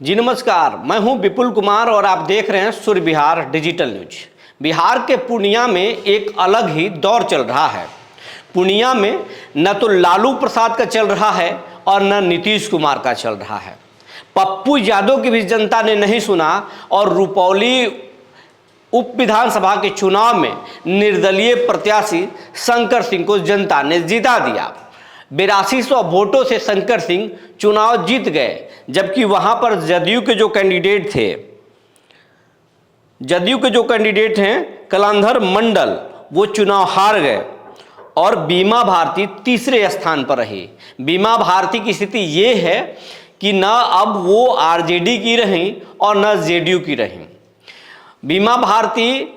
जी नमस्कार, मैं हूं विपुल कुमार और आप देख रहे हैं सूर्य बिहार डिजिटल न्यूज। बिहार के पूर्णिया में एक अलग ही दौर चल रहा है। पूर्णिया में न तो लालू प्रसाद का चल रहा है और न नीतीश कुमार का चल रहा है। पप्पू यादव की भी जनता ने नहीं सुना और रुपौली उप विधानसभा के चुनाव में निर्दलीय प्रत्याशी शंकर सिंह को जनता ने जिता दिया। 8200 वोटों से शंकर सिंह चुनाव जीत गए, जबकि वहां पर जदयू के जो कैंडिडेट हैं कलंधर मंडल, वो चुनाव हार गए और बीमा भारती तीसरे स्थान पर रही। बीमा भारती की स्थिति ये है कि न अब वो आरजेडी की रहीं और न जेडीयू की रहीं। बीमा भारती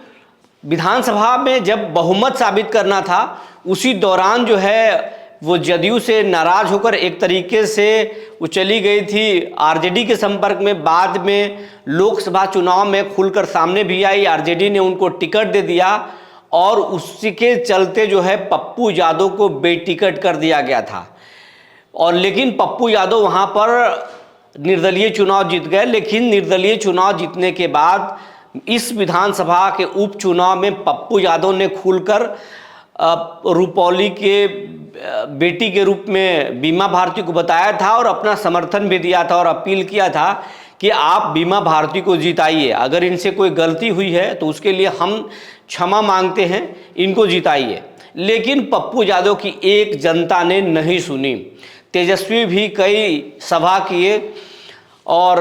विधानसभा में जब बहुमत साबित करना था, उसी दौरान जो है वो जदयू से नाराज होकर एक तरीके से वो चली गई थी आरजेडी के संपर्क में। बाद में लोकसभा चुनाव में खुलकर सामने भी आई, आरजेडी ने उनको टिकट दे दिया और उसी के चलते जो है पप्पू यादव को बेटिकट कर दिया गया था। और लेकिन पप्पू यादव वहाँ पर निर्दलीय चुनाव जीत गए। लेकिन निर्दलीय चुनाव जीतने के बाद इस विधानसभा के उपचुनाव में पप्पू यादव ने खुलकर रुपौली के बेटी के रूप में बीमा भारती को बताया था और अपना समर्थन भी दिया था और अपील किया था कि आप बीमा भारती को जिताइए। अगर इनसे कोई गलती हुई है तो उसके लिए हम क्षमा मांगते हैं, इनको जिताइए। लेकिन पप्पू यादव की एक जनता ने नहीं सुनी। तेजस्वी भी कई सभा किए और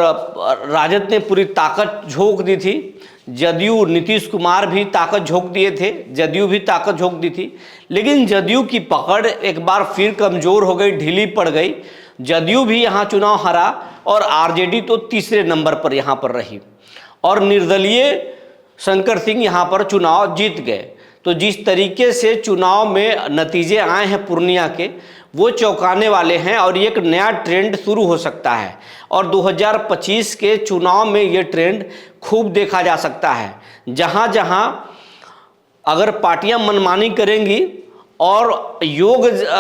राजद ने पूरी ताकत झोंक दी थी। जदयू नीतीश कुमार भी ताकत झोंक दिए थे, जदयू भी ताकत झोंक दी थी। लेकिन जदयू की पकड़ एक बार फिर कमज़ोर हो गई, ढीली पड़ गई। जदयू भी यहाँ चुनाव हारा और आरजेडी तो तीसरे नंबर पर यहाँ पर रही और निर्दलीय शंकर सिंह यहाँ पर चुनाव जीत गए। तो जिस तरीके से चुनाव में नतीजे आए हैं पूर्णिया के, वो चौंकाने वाले हैं और एक नया ट्रेंड शुरू हो सकता है। और 2025 के चुनाव में ये ट्रेंड खूब देखा जा सकता है। जहाँ जहाँ अगर पार्टियां मनमानी करेंगी और योग्य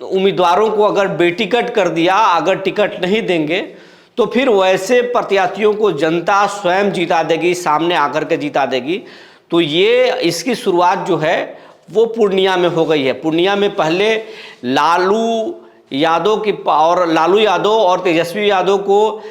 उम्मीदवारों को अगर बेटिकट कर दिया, अगर टिकट नहीं देंगे, तो फिर वैसे प्रत्याशियों को जनता स्वयं जिता देगी, सामने आकर के जिता देगी। तो ये इसकी शुरुआत जो है वो पूर्णिया में हो गई है। पूर्णिया में पहले लालू यादव और तेजस्वी यादव को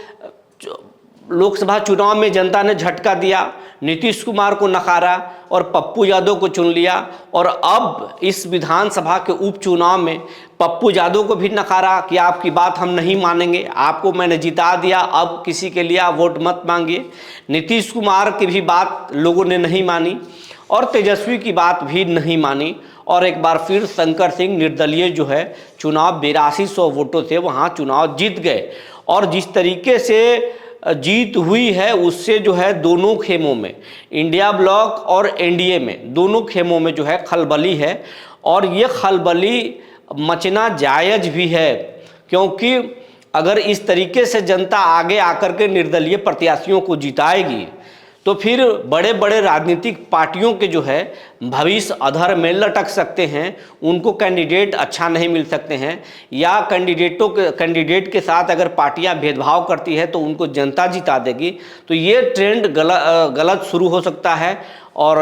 लोकसभा चुनाव में जनता ने झटका दिया, नीतीश कुमार को नकारा और पप्पू यादव को चुन लिया। और अब इस विधानसभा के उपचुनाव में पप्पू यादव को भी नकारा कि आपकी बात हम नहीं मानेंगे, आपको मैंने जिता दिया, अब किसी के लिए आप वोट मत मांगिए। नीतीश कुमार की भी बात लोगों ने नहीं मानी और तेजस्वी की बात भी नहीं मानी और एक बार फिर शंकर सिंह निर्दलीय जो है चुनाव 8200 वोटों से वहाँ चुनाव जीत गए। और जिस तरीके से जीत हुई है उससे जो है दोनों खेमों में, इंडिया ब्लॉक और एनडीए में, दोनों खेमों में जो है खलबली है। और ये खलबली मचना जायज़ भी है, क्योंकि अगर इस तरीके से जनता आगे आकर के निर्दलीय प्रत्याशियों को जिताएगी तो फिर बड़े बड़े राजनीतिक पार्टियों के जो है भविष्य अधर में लटक सकते हैं, उनको कैंडिडेट अच्छा नहीं मिल सकते हैं, या कैंडिडेट के साथ अगर पार्टियां भेदभाव करती है तो उनको जनता जिता देगी। तो ये ट्रेंड गलत शुरू हो सकता है और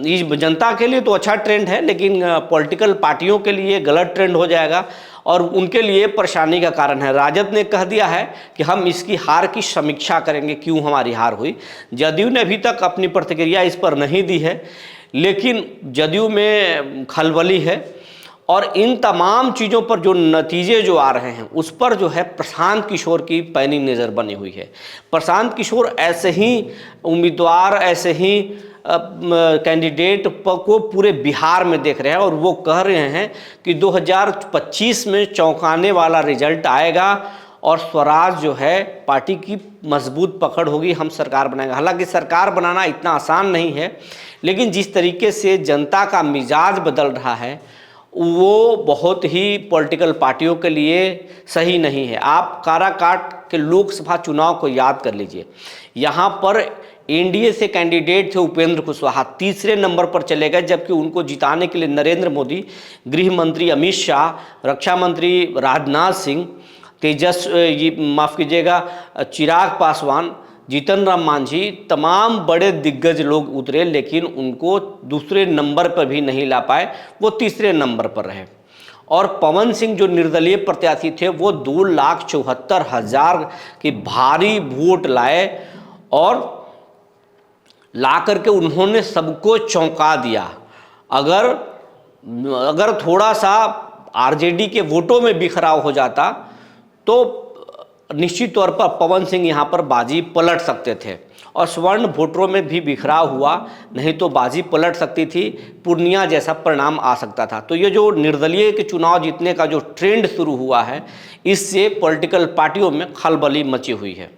इस जनता के लिए तो अच्छा ट्रेंड है, लेकिन पॉलिटिकल पार्टियों के लिए गलत ट्रेंड हो जाएगा और उनके लिए परेशानी का कारण है। राजद ने कह दिया है कि हम इसकी हार की समीक्षा करेंगे, क्यों हमारी हार हुई। जदयू ने अभी तक अपनी प्रतिक्रिया इस पर नहीं दी है, लेकिन जदयू में खलबली है। और इन तमाम चीज़ों पर जो नतीजे जो आ रहे हैं उस पर जो है प्रशांत किशोर की पैनी नज़र बनी हुई है। प्रशांत किशोर ऐसे ही उम्मीदवार, ऐसे ही कैंडिडेट को पूरे बिहार में देख रहे हैं और वो कह रहे हैं कि 2025 में चौंकाने वाला रिजल्ट आएगा और स्वराज जो है पार्टी की मजबूत पकड़ होगी, हम सरकार बनाएंगे। हालांकि सरकार बनाना इतना आसान नहीं है, लेकिन जिस तरीके से जनता का मिजाज बदल रहा है वो बहुत ही पॉलिटिकल पार्टियों के लिए सही नहीं है। आप काराकाट के लोकसभा चुनाव को याद कर लीजिए। यहाँ पर एनडीए से कैंडिडेट थे उपेंद्र कुशवाहा, तीसरे नंबर पर चले गए, जबकि उनको जिताने के लिए नरेंद्र मोदी, गृह मंत्री अमित शाह, रक्षा मंत्री राजनाथ सिंह, माफ़ कीजिएगा, चिराग पासवान, जीतन राम मांझी, तमाम बड़े दिग्गज लोग उतरे, लेकिन उनको दूसरे नंबर पर भी नहीं ला पाए, वो तीसरे नंबर पर रहे। और पवन सिंह जो निर्दलीय प्रत्याशी थे वो 2,74,000 की भारी वोट लाए और ला करके उन्होंने सबको चौंका दिया। अगर थोड़ा सा आरजेडी के वोटों में बिखराव हो जाता तो निश्चित तौर पर पवन सिंह यहाँ पर बाजी पलट सकते थे, और स्वर्ण वोटरों में भी बिखराव हुआ, नहीं तो बाजी पलट सकती थी, पूर्णिया जैसा परिणाम आ सकता था। तो ये जो निर्दलीय के चुनाव जीतने का जो ट्रेंड शुरू हुआ है, इससे पॉलिटिकल पार्टियों में खलबली मची हुई है।